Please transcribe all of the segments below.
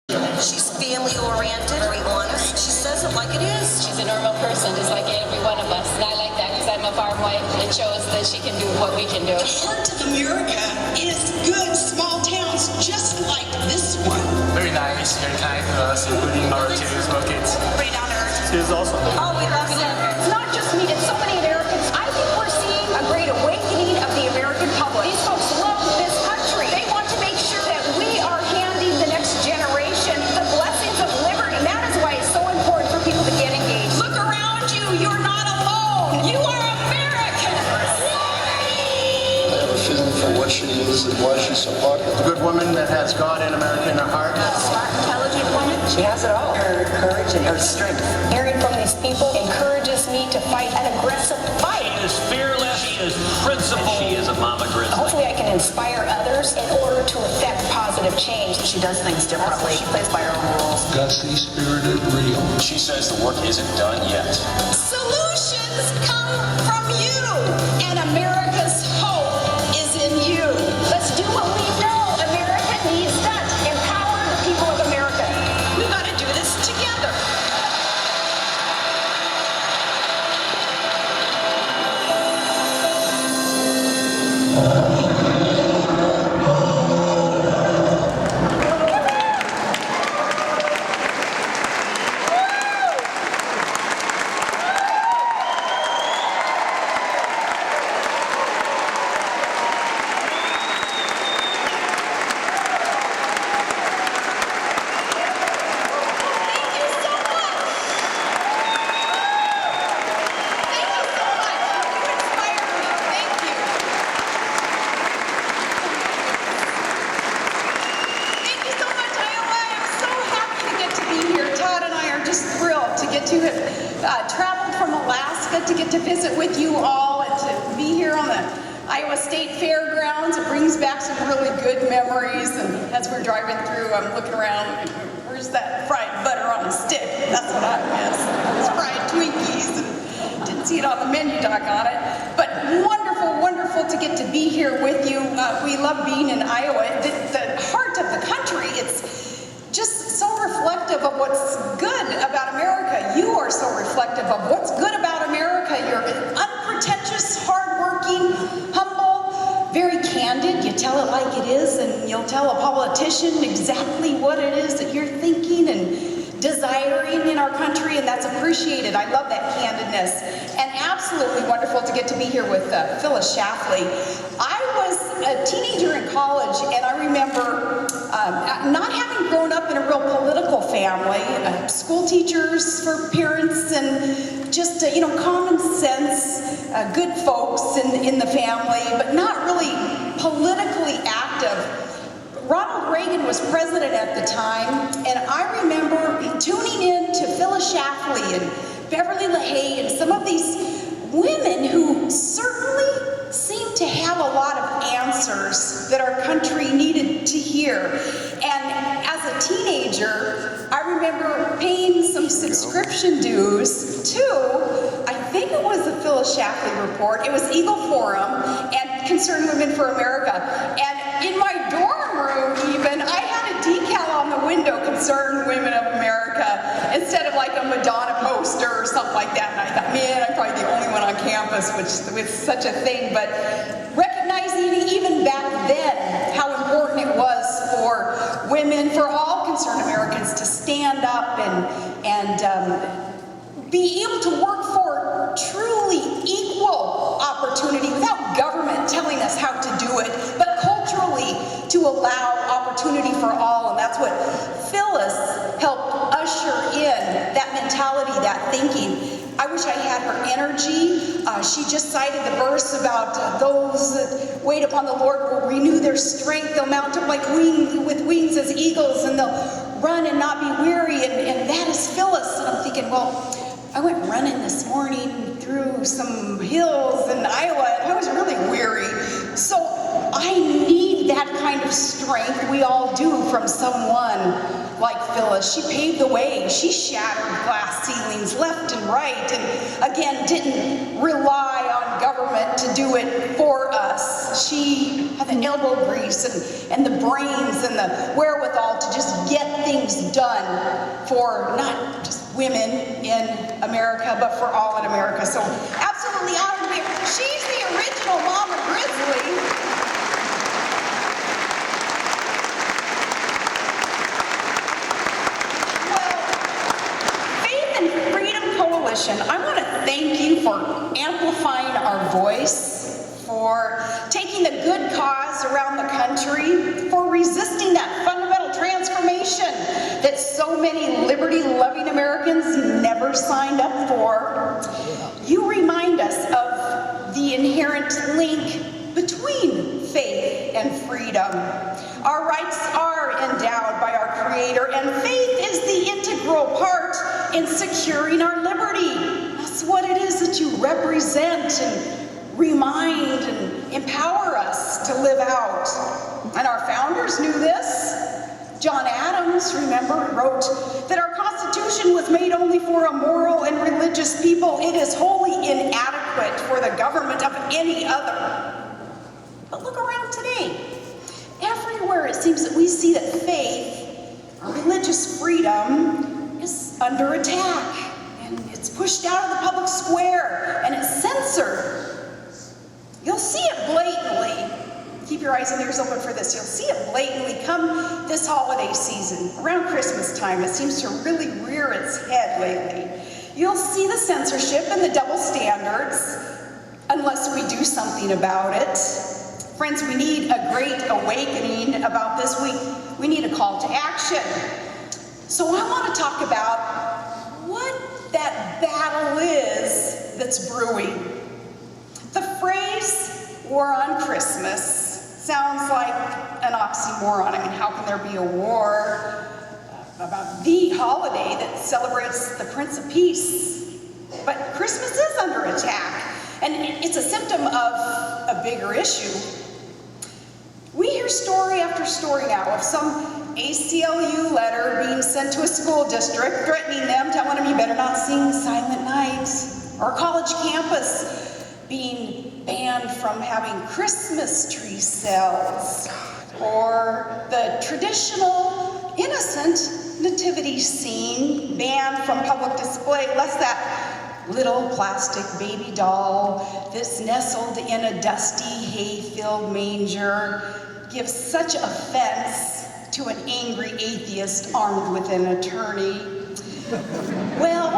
She's family-oriented, very honest. She says it like it is. She's a normal person, just like every one of us. And I like that because I'm a farm wife. It shows that she can do what we can do. The heart of America is good small towns just like this one. Very nice, very kind to us, including our two small kids. Pretty down to earth. She is awesome. Oh, we love her. It's not just me, it's so many Americans. I think we're seeing a great awakening of the American public. These folks love this country. They want to make sure that we are handing the next generation the blessings of liberty. That is why it's so important for people to get engaged. Look around you. You're not alone. You are Americans. I have a feeling for what she is and why she's so popular. A good woman that has God and America in her heart. Smart, intelligent woman. She has it all. Her courage and her strength. Hearing from these people encourages me to fight an aggressive fight. She is fearless. She is principled. She is a mama grizzly. Hopefully I can inspire others in order to affect positive change. She does things differently. She plays by her own rules. Gutsy, spirited, real. She says the work isn't done yet. Solutions come from you, and America's hope is in you. Let's do what we know America needs done. Empower the people of America. We've got to do this together. To have traveled from Alaska to get to visit with you all and to be here on the Iowa State Fairgrounds. It brings back some really good memories, and as we're driving through, I'm looking around, where's that fried butter on a stick? That's what I miss. It's fried Twinkies, and didn't see it on the menu doc on it. But wonderful, wonderful to get to be here with you. We love being in Iowa. The heart of the country, it's just so reflective of what's good about America. You are so reflective of what's good about America. You're unpretentious, hardworking, humble, very candid. You tell it like it is, and you'll tell a politician exactly what it is that you're thinking and desiring in our country, and that's appreciated. I love that candidness. And absolutely wonderful to get to be here with Phyllis Schlafly. I was a teenager in college, and I remember not having grown up in a real political family, school teachers for parents, and just common sense, good folks in the family, but not really politically active. Ronald Reagan was president at the time, and I remember tuning in to Phyllis Schlafly and Beverly LaHaye and some of these women who certainly seemed to have a lot of answers that our country needed to hear. And as a teenager, I remember paying some subscription dues to, I think it was the Phyllis Schlafly Report. It was Eagle Forum and Concerned Women for America. And in my dorm room even, I had a decal on the window, Concerned Women of America, instead of like a Madonna poster or something like that. And I thought, man, I'm probably the only one on campus with such a thing. But recognizing even back then how important it was for women, for all concerned Americans to stand up and be able to work for truly equal opportunity without government telling us how to do it, but culturally to allow opportunity for all. And that's what Phyllis helped usher in, that mentality, that thinking. I wish I had her energy. She just cited the verse about those that wait upon the Lord will renew their strength. They'll mount up like with wings as eagles, and they'll run and not be weary. And that is Phyllis. And I'm thinking, well, I went running this morning through some hills in Iowa, and I was really weary. So I need that kind of strength. We all do from someone like Phyllis. She paved the way. She shattered glass ceilings left and right, and again, didn't rely on government to do it for us. she had the elbow grease and the brains and the wherewithal to just get things done for not just women in America, but for all in America. So absolutely honored to be here. She's the original Mama Grizzly. I want to thank you for amplifying our voice, for taking the good cause around the country, for resisting that fundamental transformation that so many liberty-loving Americans never signed up for. You remind us of the inherent link between faith and freedom. Our rights are endowed by our Creator, and faith is the integral part in securing our liberty. That's what it is that you represent and remind and empower us to live out. And our founders knew this. John Adams, remember, wrote that our Constitution was made only for a moral and religious people. It is wholly inadequate for the government of any other. But look around today. Everywhere it seems that we see that faith, our religious freedom, is under attack. And it's pushed out of the public square, and it's censored. You'll see it blatantly. Keep your eyes and ears open for this. You'll see it blatantly come this holiday season. Around Christmas time, it seems to really rear its head lately. You'll see the censorship and the double standards, unless we do something about it. Friends, we need a great awakening about this. We need a call to action. So I want to talk about what that battle is that's brewing. The phrase war on Christmas sounds like an oxymoron. I mean, how can there be a war about the holiday that celebrates the Prince of Peace? But Christmas is under attack, and it's a symptom of a bigger issue. We hear story after story now of some ACLU letter being sent to a school district threatening them, telling them you better not sing Silent Night, or a college campus being banned from having Christmas tree sales, or the traditional innocent nativity scene banned from public display, lest that little plastic baby doll that's nestled in a dusty hay-filled manger gives such offense to an angry atheist armed with an attorney. Well,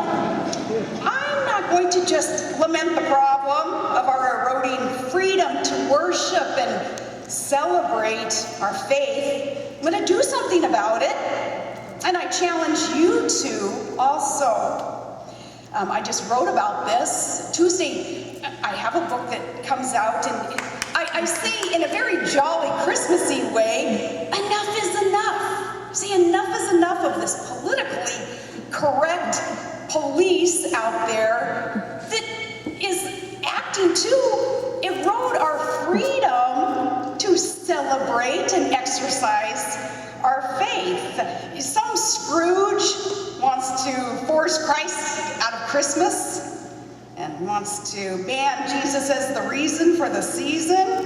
I'm not going to just lament the problem of our eroding freedom to worship and celebrate our faith. I'm going to do something about it, and I challenge you to also. I just wrote about this. Tuesday, I have a book that comes out, and I say in a very jolly Christmassy way, enough is enough. See, enough is enough of this politically correct police out there that is acting to erode our freedom to celebrate and exercise our faith. Some Scrooge wants to force Christ out of Christmas and wants to ban Jesus as the reason for the season.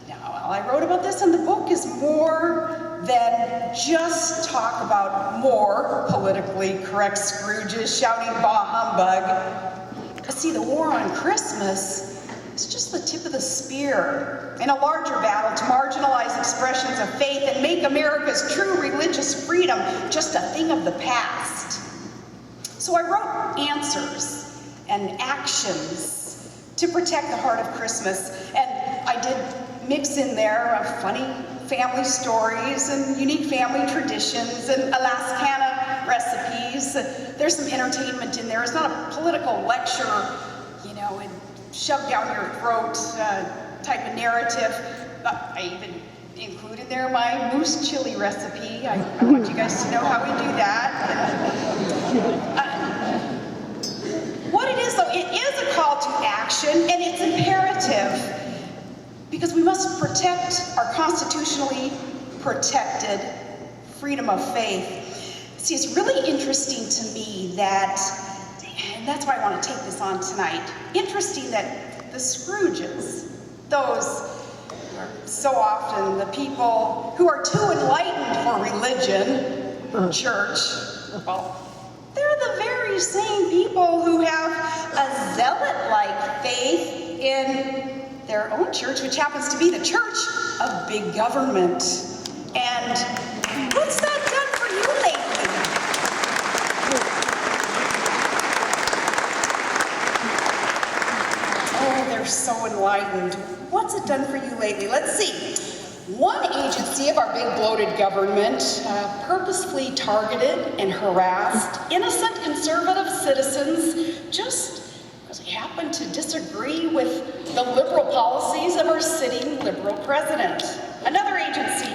Now, I wrote about this, and the book is more than just talk about more politically correct Scrooges shouting bah humbug. But see, the war on Christmas is just the tip of the spear in a larger battle to marginalize expressions of faith and make America's true religious freedom just a thing of the past. So I wrote answers and actions to protect the heart of Christmas, and I did mix in there funny family stories and unique family traditions and Alaskana recipes. There's some entertainment in there. It's not a political lecture, and shoved down your throat type of narrative. I even included there my moose chili recipe. I want you guys to know how we do that. What it is, though, it is a call to action, and it's imperative, because we must protect our constitutionally protected freedom of faith. See, it's really interesting to me that, and that's why I want to take this on tonight, interesting that the Scrooges, those So often the people who are too enlightened for religion, church, well, they're the very same people who have a zealot-like faith in their own church, which happens to be the church of big government. And what's that done for you lately? Oh, they're so enlightened. What's it done for you lately? Let's see. One agency of our big bloated government purposefully targeted and harassed innocent conservative citizens just because we happen to disagree with the liberal policies of our sitting liberal president. Another agency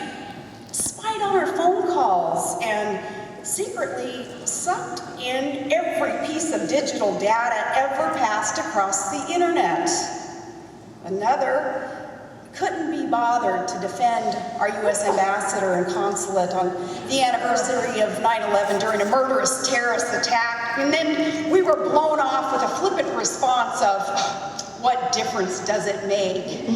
spied on our phone calls and secretly sucked in every piece of digital data ever passed across the internet. Another couldn't be bothered to defend our U.S. ambassador and consulate on the anniversary of 9/11 during a murderous terrorist attack, and then we were blown off with a flippant response of, "What difference does it make?"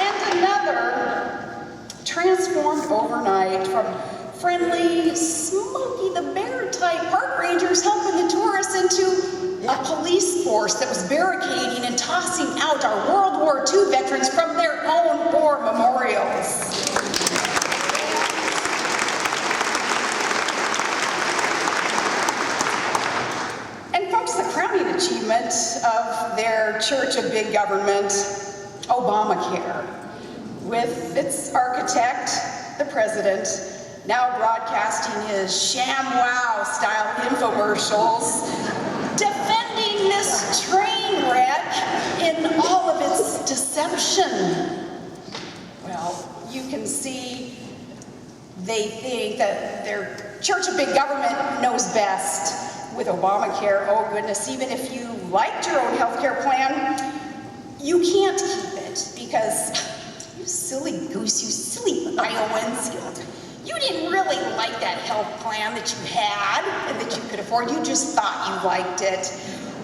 And another transformed overnight from friendly, Smokey the Bear type park rangers helping the tourists into a police force that was barricading and tossing out our World War II veterans from their own war memorials. And folks, the crowning achievement of their church of big government, Obamacare, with its architect, the president, now broadcasting his ShamWow-style infomercials, defending this train wreck in all of its deception. Well, you can see they think that their church of big government knows best with Obamacare. Oh goodness, even if you liked your own health care plan, you can't keep it because you silly goose, you silly Iowans, you didn't really like that health plan that you had and that you could afford. You just thought you liked it.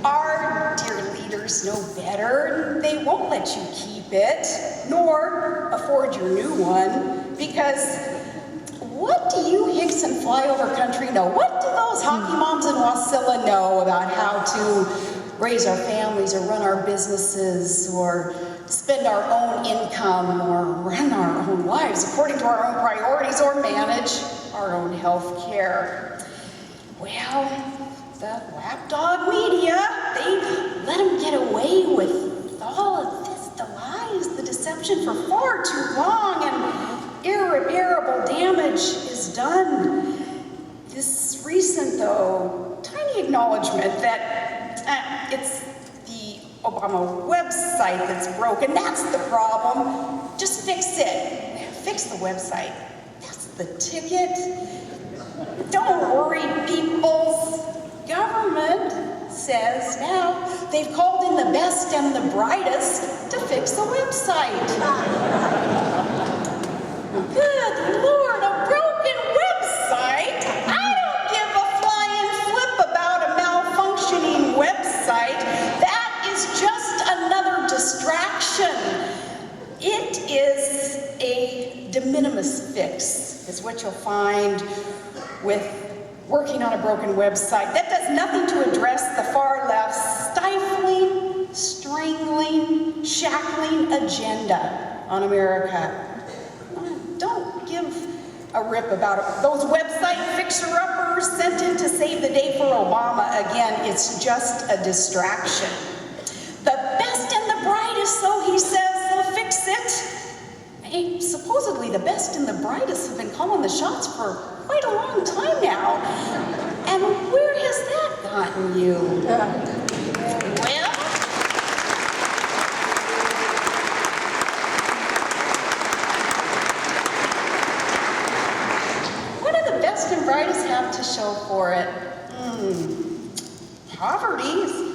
Our dear leaders know better. They won't let you keep it, nor afford your new one, because what do you Hicks and flyover country know? What do those hockey moms in Wasilla know about how to raise our families or run our businesses or spend our own income or run our own lives according to our own priorities or manage our own health care? Well, the lapdog media, they let them get away with all of this, the lies, the deception for far too long, and irreparable damage is done. This recent, though, tiny acknowledgement that it's Obama website that's broken. That's the problem. Just fix it. Fix the website. That's the ticket. Don't worry, people's government says now they've called in the best and the brightest to fix the website. Good Lord, a broken website? I don't give a flying flip about a malfunctioning website. Just another distraction. It is a de minimis fix, is what you'll find with working on a broken website. That does nothing to address the far left's stifling, strangling, shackling agenda on America. Don't give a rip about it. Those website fixer-uppers sent in to save the day for Obama. Again, it's just a distraction. The best and the brightest, so he says, will fix it. Hey, supposedly the best and the brightest have been calling the shots for quite a long time now. And where has that gotten you? Well, what do the best and brightest have to show for it? Poverty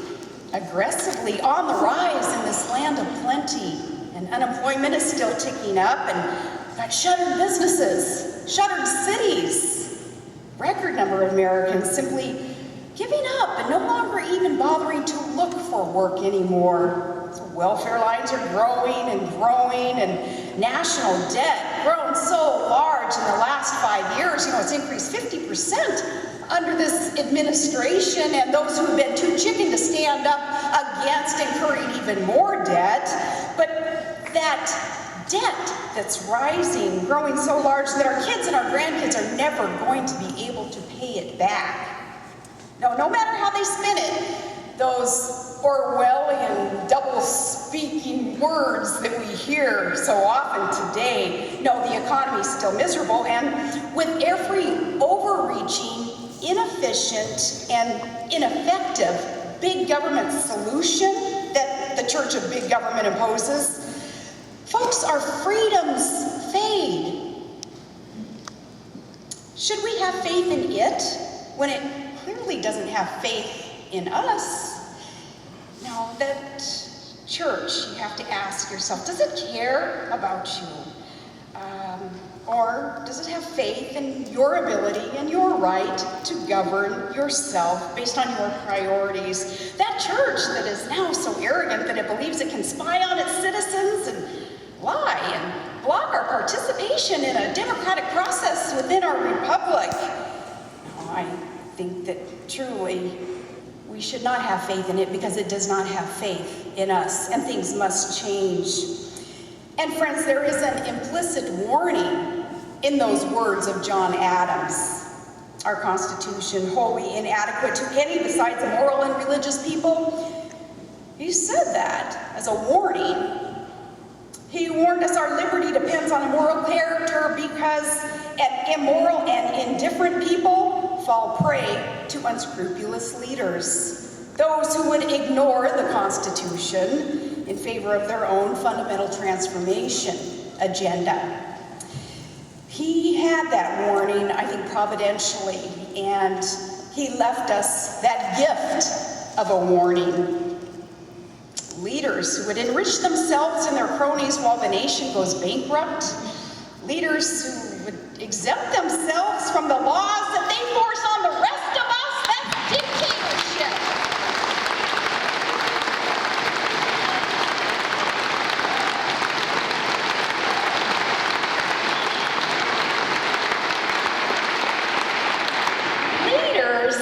aggressively on the rise in this land of plenty, and unemployment is still ticking up, and got shuttered businesses, shuttered cities. Record number of Americans simply giving up and no longer even bothering to look for work anymore. So welfare lines are growing and growing, and national debt grown so large in the last 5 years. It's increased 50% under this administration, and those who have been too chicken to stand up against incurring even more debt. But that debt that's rising, growing so large that our kids and our grandkids are never going to be able to pay it back. No matter how they spin it, those Orwellian double-speaking words that we hear so often today, no, the economy's still miserable, and with every overreaching, inefficient, and ineffective big government solution that the Church of Big Government imposes, folks, our freedoms fade. Should we have faith in it when it clearly doesn't have faith in us? Now, that church, you have to ask yourself, does it care about you? Or does it have faith in your ability and your right to govern yourself based on your priorities? That church that is now so arrogant that it believes it can spy on its citizens and lie and block our participation in a democratic process within our republic. I think that truly we should not have faith in it because it does not have faith in us, and things must change. And friends, there is an implicit warning in those words of John Adams. Our Constitution, wholly inadequate to any besides moral and religious people. He said that as a warning. He warned us our liberty depends on a moral character because an immoral and indifferent people fall prey to unscrupulous leaders. Those who would ignore the Constitution in favor of their own fundamental transformation agenda. He had that warning, I think, providentially, and he left us that gift of a warning. Leaders who would enrich themselves and their cronies while the nation goes bankrupt. Leaders who would exempt themselves from the laws that they force on the rest of us. That's dictatorship. Leaders,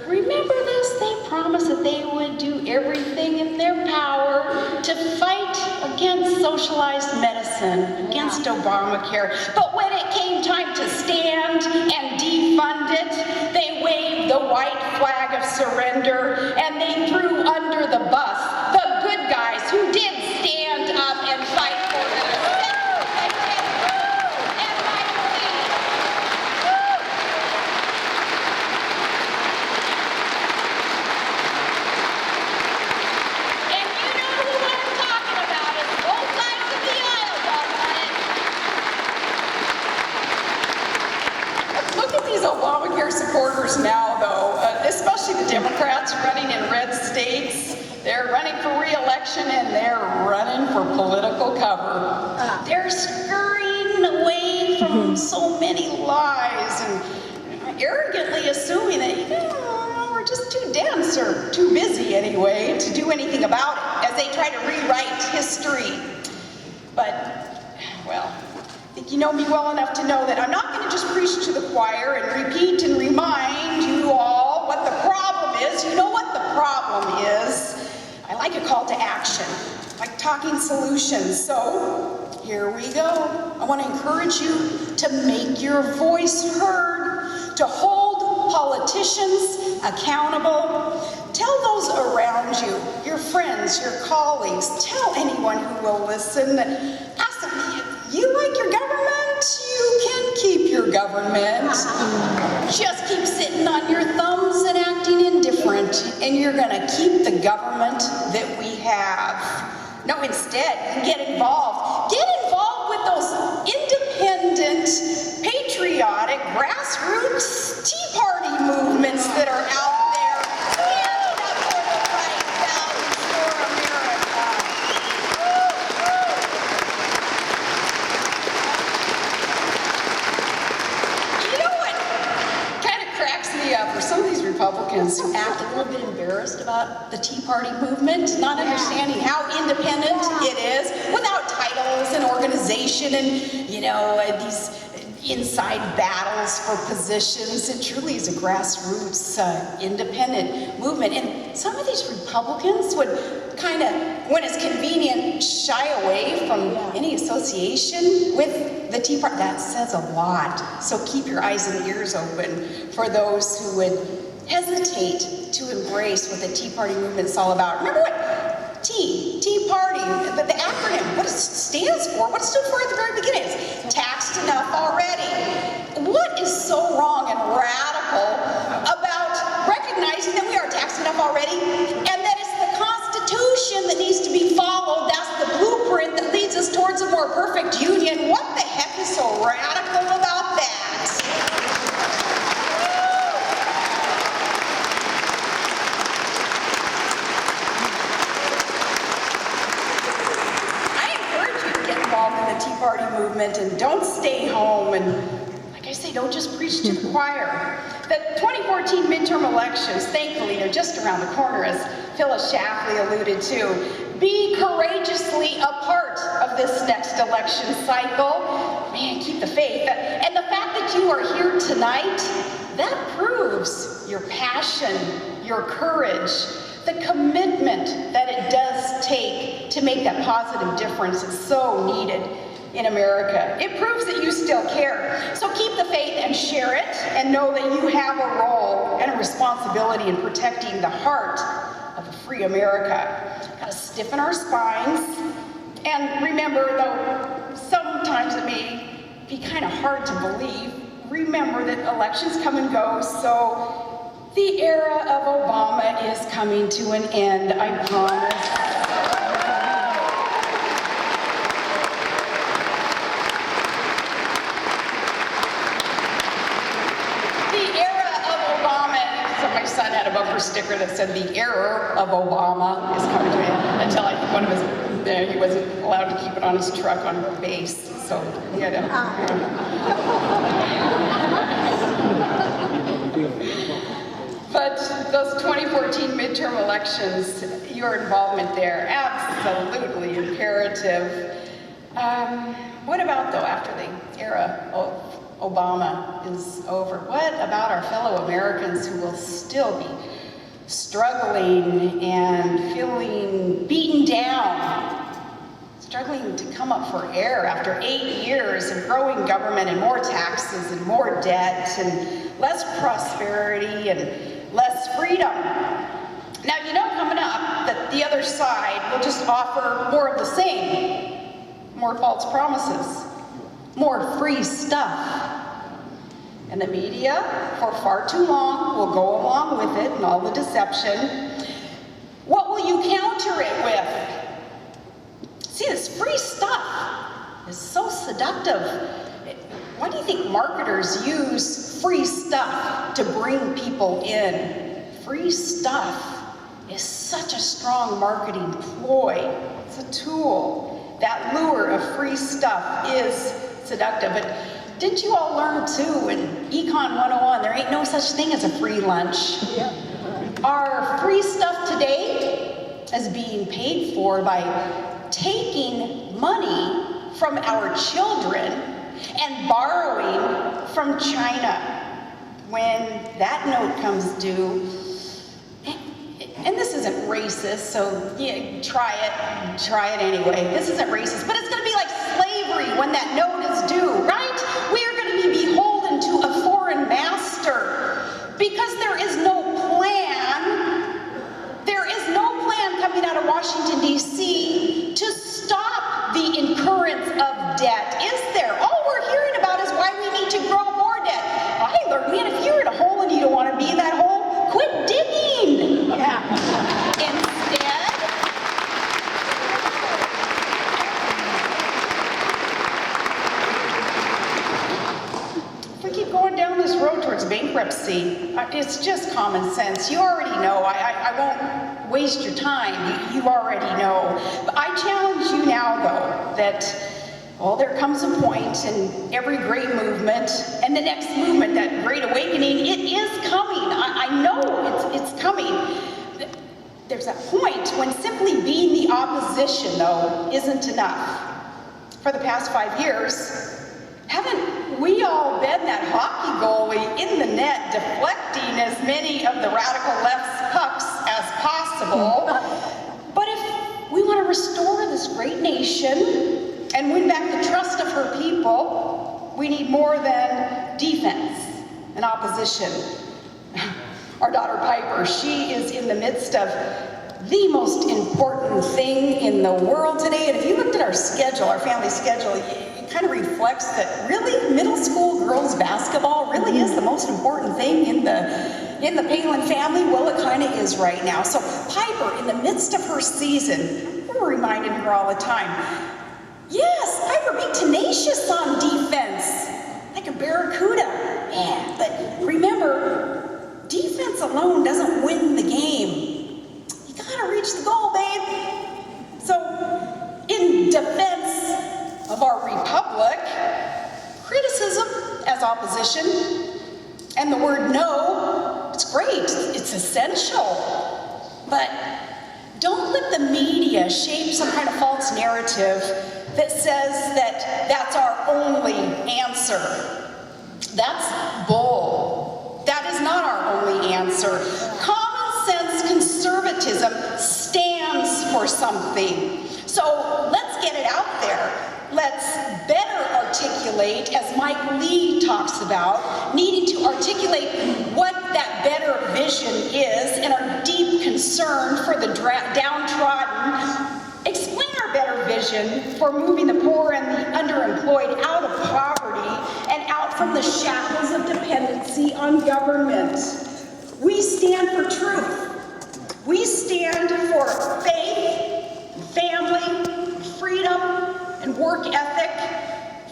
remember this? They promised that they would do everything in their power to fight against socialized medicine, against Obamacare. But when it came time to stand and defund it, they waved the white flag of surrender and they threw under the bus the good guys who did stand up and fight for their supporters now, though, especially the Democrats running in red states. They're running for re-election and they're running for political cover. They're scurrying away from so many lies and arrogantly assuming that, we're just too dense or too busy anyway to do anything about it as they try to rewrite history. But, well, I think you know me well enough to know that I'm not going to just preach to the choir and repeat and remind you all what the problem is. You know what the problem is. I like a call to action, like talking solutions. So here we go. I want to encourage you to make your voice heard, to hold politicians accountable. Tell those around you, your friends, your colleagues, tell anyone who will listen. Ask them, you like your government? You can keep your government. Just keep sitting on your thumbs and acting indifferent, and you're gonna keep the government that we have. No, instead, get involved. Get involved with those independent, patriotic, grassroots Tea Party movements that are out there. Standing up for the right values for America. You know what kind of cracks me up are some of these Republicans Republicans who act a little bit embarrassed about the Tea Party movement, not understanding how independent it is, without titles and organization and, these inside battles for positions. It truly is a grassroots independent movement. And some of these Republicans would kind of, when it's convenient, shy away from any association with the Tea Party. That says a lot. So keep your eyes and ears open for those who would hesitate to embrace what the Tea Party movement is all about. Remember what Tea Party, the acronym, what it stands for, what it stood for at the very beginning is taxed enough already. What is so wrong and radical about recognizing that we are taxed enough already and that it's the Constitution that needs to be followed? That's the blueprint that leads us towards a more perfect union. What the heck is so radical about that? In the Tea Party movement, and don't stay home, and like I say, don't just preach to the choir. The 2014 midterm elections, thankfully, they're just around the corner, as Phyllis Schlafly alluded to. Be courageously a part of this next election cycle. Man, keep the faith. And the fact that you are here tonight, that proves your passion, your courage, the commitment that it does take to make that positive difference is so needed in America. It proves that you still care. So keep the faith and share it, and know that you have a role and a responsibility in protecting the heart of a free America. Gotta stiffen our spines. And remember, though, sometimes it may be kind of hard to believe, remember that elections come and go, so the era of Obama is coming to an end, I promise. The era of Obama, so my son had a bumper sticker that said the era of Obama is coming to an end, until I think one of his, he wasn't allowed to keep it on his truck on base, so he had to. But those 2014 midterm elections, your involvement there, absolutely imperative. What about, though, after the era of Obama is over? What about our fellow Americans who will still be struggling and feeling beaten down, struggling to come up for air after 8 years of growing government and more taxes and more debt and less prosperity and less freedom? Now, coming up, that the other side will just offer more of the same. More false promises, more free stuff. And the media, for far too long, will go along with it and all the deception. What will you counter it with? See, this free stuff is so seductive. Why do you think marketers use free stuff to bring people in? Free stuff is such a strong marketing ploy. It's a tool. That lure of free stuff is seductive. But didn't you all learn too in Econ 101, there ain't no such thing as a free lunch? Yeah. Our free stuff today is being paid for by taking money from our children and borrowing from China. When that note comes due, and this isn't racist, so yeah, try it anyway. This isn't racist, but it's gonna be like slavery when that note is due, right? We are gonna be beholden to a foreign master because there is no plan coming out of Washington, D.C. to stop the incurrence of debt, is there? All we're hearing about is why we need to grow more debt. I learned, man, if you're in a hole and you don't want to be in that hole, quit digging. Yeah. Instead, if we keep going down this road towards bankruptcy, it's just common sense. You already know. I won't waste your time. You already know. But I challenge you now, though, that Well, there comes a point in every great movement, and the next movement, that great awakening, it is coming. I know it's coming. There's a point when simply being the opposition, though, isn't enough. For the past 5 years, haven't we all been that hockey goalie in the net, deflecting as many of the radical left's pucks as possible? But if we want to restore this great nation and win back the trust of her people, we need more than defense and opposition. Our daughter Piper, she is in the midst of the most important thing in the world today. And if you looked at our schedule, our family schedule, it kind of reflects that really middle school girls basketball really is the most important thing in the Palin family. Well, it kind of is right now. So Piper, in the midst of her season, we're reminding her all the time, yes, Piper, be tenacious on defense, like a barracuda. Yeah, but remember, defense alone doesn't win the game. You gotta reach the goal, babe. So, in defense of our republic, criticism as opposition, and the word no, it's great, it's essential. But don't let the media shape some kind of false narrative that says that that's our only answer. That's bull. That is not our only answer. Common sense conservatism stands for something. So let's get it out there. Let's better articulate, as Mike Lee talks about, needing to articulate what that better vision is and our deep concern for the downtrodden. Explain our better vision for moving the poor and the underemployed out of poverty and out from the shackles of dependency on government. We stand for truth. We stand for faith, family, freedom, and work ethic,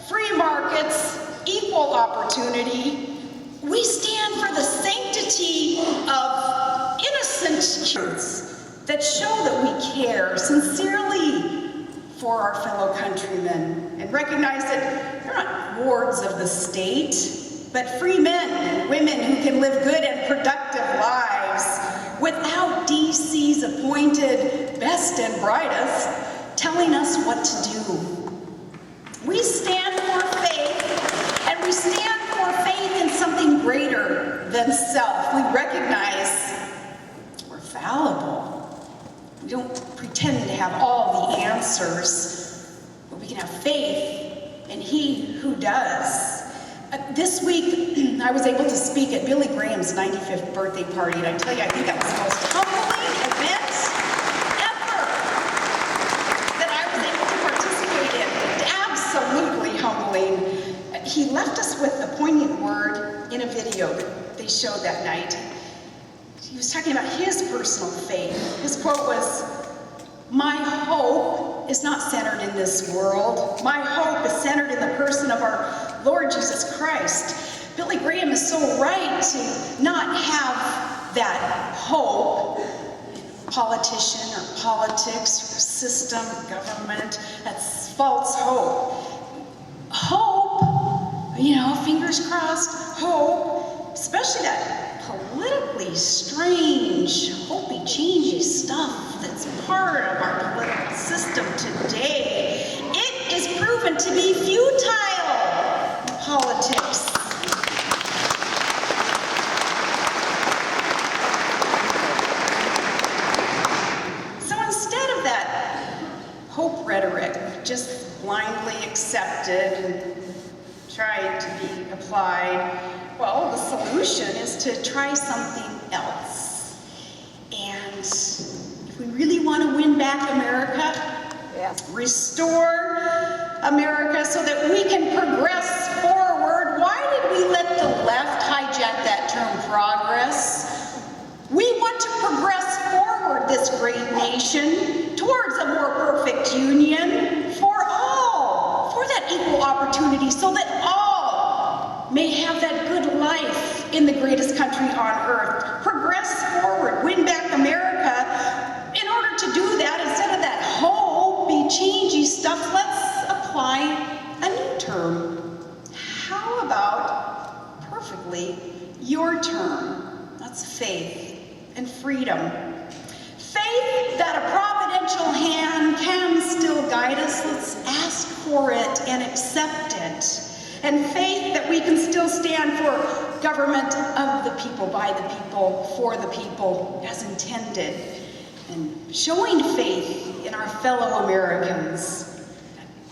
free markets, equal opportunity. We stand for the sanctity of innocent truths that show that we care sincerely for our fellow countrymen and recognize that they're not wards of the state, but free men and women who can live good and productive lives without DC's appointed best and brightest telling us what to do. We stand for faith, and we stand for faith in something greater than self. We recognize we're fallible. We don't pretend to have all the answers, but we can have faith in He who does. This week, I was able to speak at Billy Graham's 95th birthday party, and I tell you, I think that was the most humbling event ever that I was able to participate in. Absolutely humbling. He left us with a poignant word in a video that they showed that night. He was talking about his personal faith. His quote was, "My hope is not centered in this world. My hope is centered in the person of our Lord Jesus Christ." Billy Graham is so right to not have that hope in politician or politics or system, government. That's false hope. Hope, fingers crossed, hope, especially that politically strange, hopey, changey stuff that's part of our political system today, it is proven to be futile politics. So instead of that hope rhetoric, just blindly accepted and tried to be applied, well, the solution is to try something else. And if we really want to win back America, restore America so that we can progress forward, why did we let the left hijack that term progress? We want to progress forward this great nation towards a more perfect union for all, for that equal opportunity, so that all may have that good life in the greatest country on earth. Progress forward, win back America. In order to do that, instead of that hopey, changey stuff, let's apply about perfectly your term. That's faith and freedom. Faith that a providential hand can still guide us. Let's ask for it and accept it. And faith that we can still stand for government of the people, by the people, for the people, as intended. And showing faith in our fellow Americans.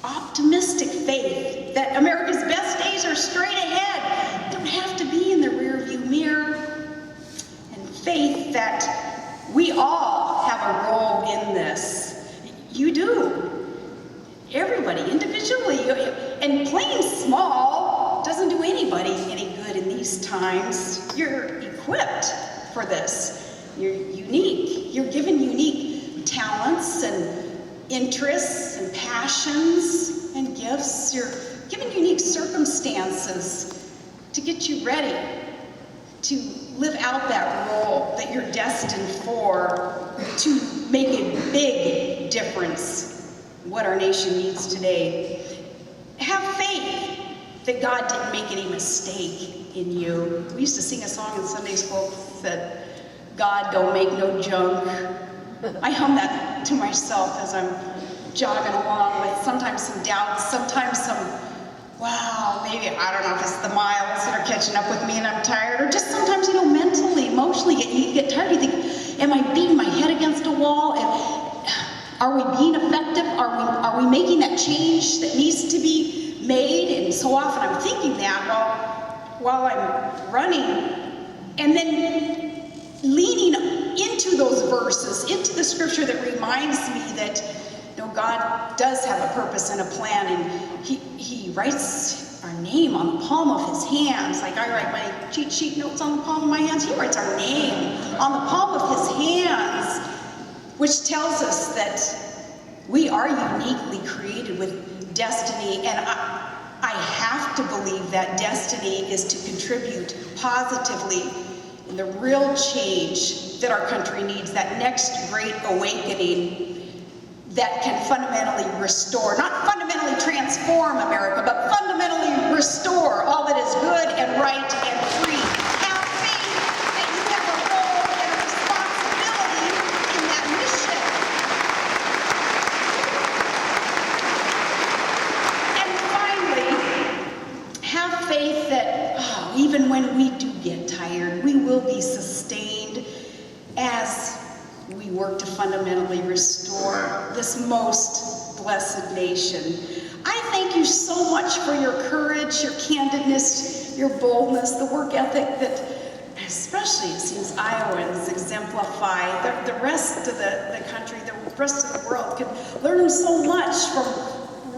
Optimistic faith that America's best days are straight ahead. Don't have to be in the rearview mirror. And faith that we all have a role in this. You do. Everybody, individually, and playing small doesn't do anybody any good in these times. You're equipped for this. You're unique. You're given unique talents and interests and passions and gifts. You're given unique circumstances to get you ready to live out that role that you're destined for, to make a big difference in what our nation needs today. Have faith that God didn't make any mistake in you. We used to sing a song in Sunday school that God don't make no junk. I hum that to myself as I'm jogging along with sometimes some doubts, sometimes some, wow, maybe, I don't know if it's the miles that are catching up with me and I'm tired, or just sometimes, mentally, emotionally, you get tired, you think, am I beating my head against a wall? And are we being effective? Are we making that change that needs to be made? And so often I'm thinking that while I'm running, and then leaning into those verses, into the scripture that reminds me that God does have a purpose and a plan, and He writes our name on the palm of His hands. Like I write my cheat sheet notes on the palm of my hands, He writes our name on the palm of His hands, which tells us that we are uniquely created with destiny, and I have to believe that destiny is to contribute positively in the real change that our country needs, that next great awakening that can fundamentally restore, not fundamentally transform America, but fundamentally restore all that is good and right and free. Have faith that you have a role and a responsibility in that mission. And finally, have faith that even when we do get tired, we will be sustained as we work to fundamentally restore this most blessed nation. I thank you so much for your courage, your candidness, your boldness, the work ethic that especially it seems Iowans exemplify. The rest of the country, the rest of the world can learn so much from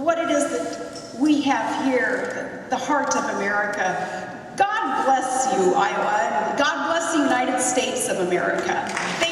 what it is that we have here, the heart of America. God bless you, Iowa, and God bless the United States of America. Thank